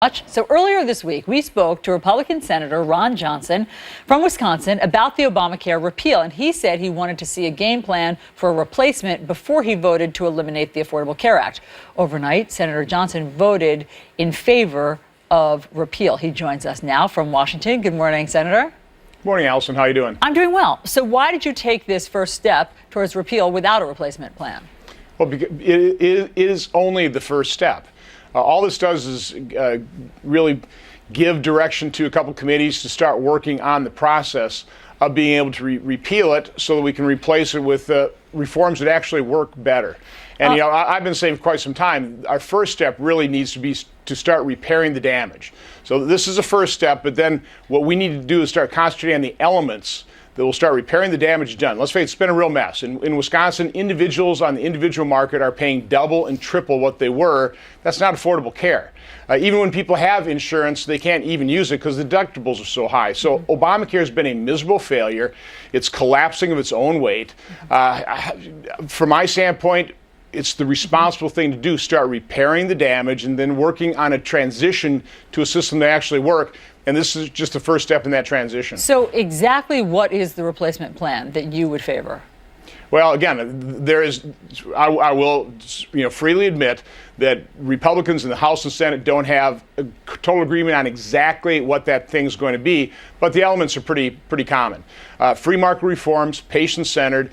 much. So earlier this week, we spoke to Republican Senator Ron Johnson from Wisconsin about the Obamacare repeal, and he said he wanted to see a game plan for a replacement before he voted to eliminate the Affordable Care Act. Overnight, Senator Johnson voted in favor of repeal. He joins us now from Washington. Good morning, Senator. Morning, Allison. How are you doing? I'm doing well. So why did you take this first step towards repeal without a replacement plan? Well, it is only the first step. All this does is really give direction to a couple committees to start working on the process of being able to repeal it so that we can replace it with reforms that actually work better. And, you know, I've been saying for quite some time, our first step really needs to be to start repairing the damage. So this is a first step, but then what we need to do is start concentrating on the elements that will start repairing the damage done. Let's face it, it's been a real mess. In Wisconsin, individuals on the individual market are paying double and triple what they were. That's not affordable care. Even when people have insurance, they can't even use it because the deductibles are so high. So Obamacare has been a miserable failure. It's collapsing of its own weight. From my standpoint, it's the responsible thing to do, start repairing the damage and then working on a transition to a system that actually works. And this is just the first step in that transition. So exactly what is the replacement plan that you would favor? Well, again, there is. I will, freely admit that Republicans in the House and Senate don't have a total agreement on exactly what that thing's going to be, but the elements are pretty common. Free market reforms, patient-centered,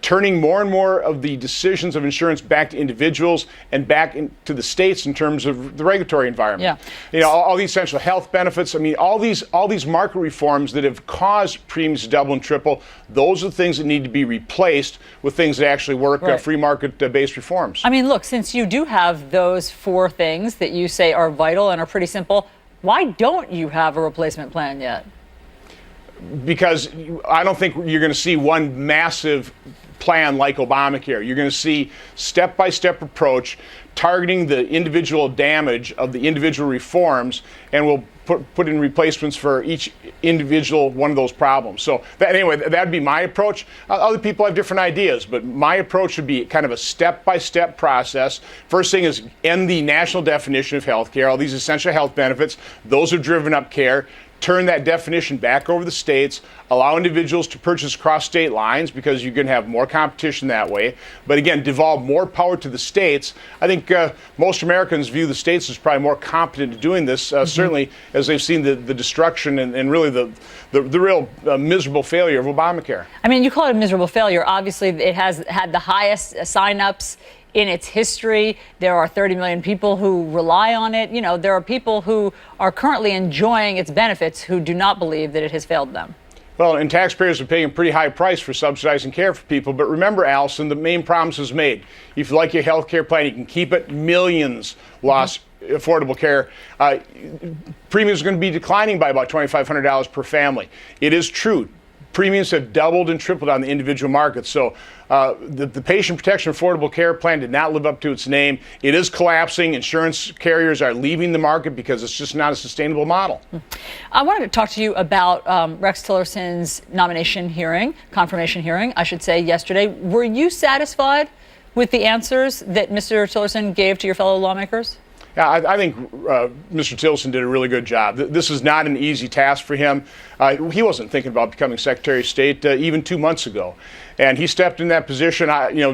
turning more and more of the decisions of insurance back to individuals and back to the states in terms of the regulatory environment. Yeah. You know, all the essential health benefits. I mean, all these market reforms that have caused premiums to double and triple. Those are the things that need to be replaced with things that actually work. Right. Free market-based reforms. I mean, look, since you do have those four things that you say are vital and are pretty simple, why don't you have a replacement plan yet? Because I don't think you're going to see one massive plan like Obamacare. You're going to see step-by-step approach targeting the individual damage of the individual reforms, and we'll put in replacements for each individual one of those problems. So anyway, that'd be my approach. Other people have different ideas, but my approach would be kind of a step-by-step process. First thing is end the national definition of health care, all these essential health benefits. Those have driven up care. Turn that definition back over the states, allow individuals to purchase across state lines because you're going to have more competition that way. But again, devolve more power to the states. I think most Americans view the states as probably more competent at doing this, certainly as they've seen the destruction and really the real miserable failure of Obamacare. I mean, you call it a miserable failure. Obviously, it has had the highest signups in its history. There are 30 million people who rely on it. You know, there are people who are currently enjoying its benefits who do not believe that it has failed them. Well, and taxpayers are paying a pretty high price for subsidizing care for people. But remember, Allison, the main promise is made. If you like your health care plan, you can keep it. Millions lost affordable care. Premiums are going to be declining by about $2,500 per family. It is true. Premiums have doubled and tripled on the individual market. So the Patient Protection Affordable Care Plan did not live up to its name. It is collapsing. Insurance carriers are leaving the market because it's just not a sustainable model. I wanted to talk to you about Rex Tillerson's nomination hearing, confirmation hearing, I should say, yesterday. Were you satisfied with the answers that Mr. Tillerson gave to your fellow lawmakers? Yeah, I think Mr. Tillerson did a really good job. This is not an easy task for him. He wasn't thinking about becoming Secretary of State even 2 months ago. And he stepped in that position.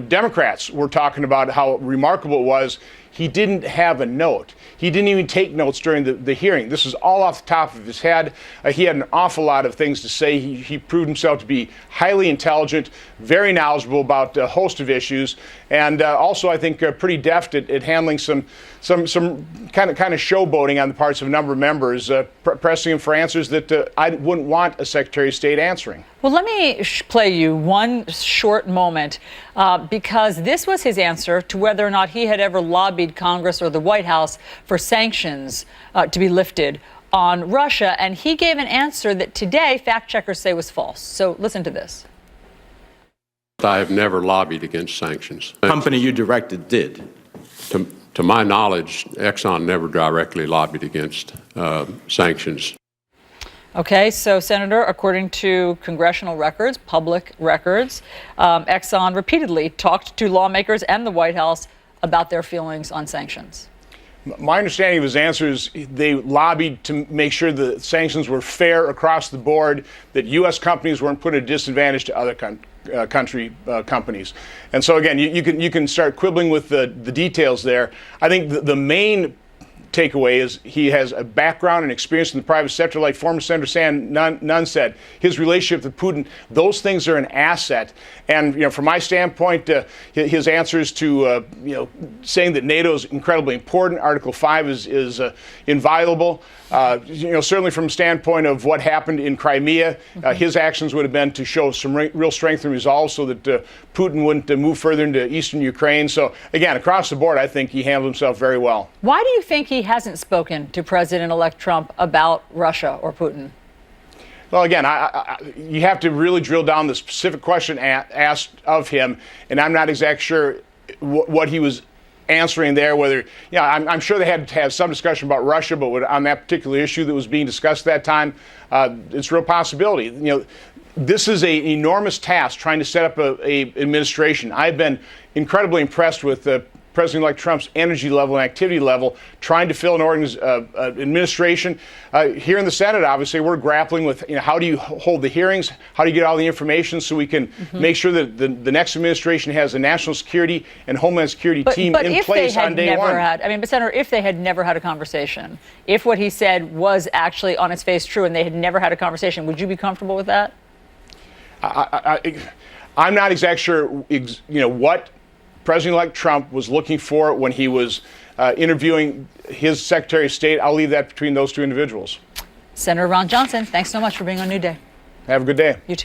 Democrats were talking about how remarkable it was. He didn't have a note. He didn't even take notes during the hearing. This was all off the top of his head. He had an awful lot of things to say. He proved himself to be highly intelligent, very knowledgeable about a host of issues, and also, I think, pretty deft at handling some kind of showboating on the parts of a number of members, pressing him for answers that I wouldn't want a Secretary of State answering. Well, let me play you one short moment because this was his answer to whether or not he had ever lobbied Congress or the White House for sanctions to be lifted on Russia. And he gave an answer that today fact checkers say was false. So listen to this. I have never lobbied against sanctions. The company you directed did. To my knowledge, Exxon never directly lobbied against sanctions. Okay, so Senator, according to congressional records, public records, Exxon repeatedly talked to lawmakers and the White House about their feelings on sanctions. My understanding of his answer is they lobbied to make sure the sanctions were fair across the board, that U.S. companies weren't put at a disadvantage to other companies. And so again, you can start quibbling with the details there. I think the main takeaway is he has a background and experience in the private sector, like former Senator Sam Nunn said. His relationship with Putin, those things are an asset. And from my standpoint, his answers to saying that NATO is incredibly important, Article 5 is inviolable. Certainly from the standpoint of what happened in Crimea, his actions would have been to show some real strength and resolve so that Putin wouldn't move further into eastern Ukraine. So again, across the board, I think he handled himself very well. Why do you think he hasn't spoken to President-elect Trump about Russia or Putin? Well, again, you have to really drill down the specific question asked of him, and I'm not exactly sure what he was answering there. Whether, I'm sure they had to have some discussion about Russia, but on that particular issue that was being discussed at that time, it's a real possibility. This is an enormous task trying to set up a administration. I've been incredibly impressed with President-elect Trump's energy level and activity level, trying to fill an administration. Here in the Senate, obviously, we're grappling with how do you hold the hearings, how do you get all the information so we can make sure that the next administration has a national security and homeland security team in place on day one. But Senator, if they had never had a conversation, if what he said was actually on its face true and they had never had a conversation, would you be comfortable with that? I'm not exactly sure, what President-elect Trump was looking for when he was interviewing his Secretary of State. I'll leave that between those two individuals. Senator Ron Johnson, thanks so much for being on New Day. Have a good day. You too.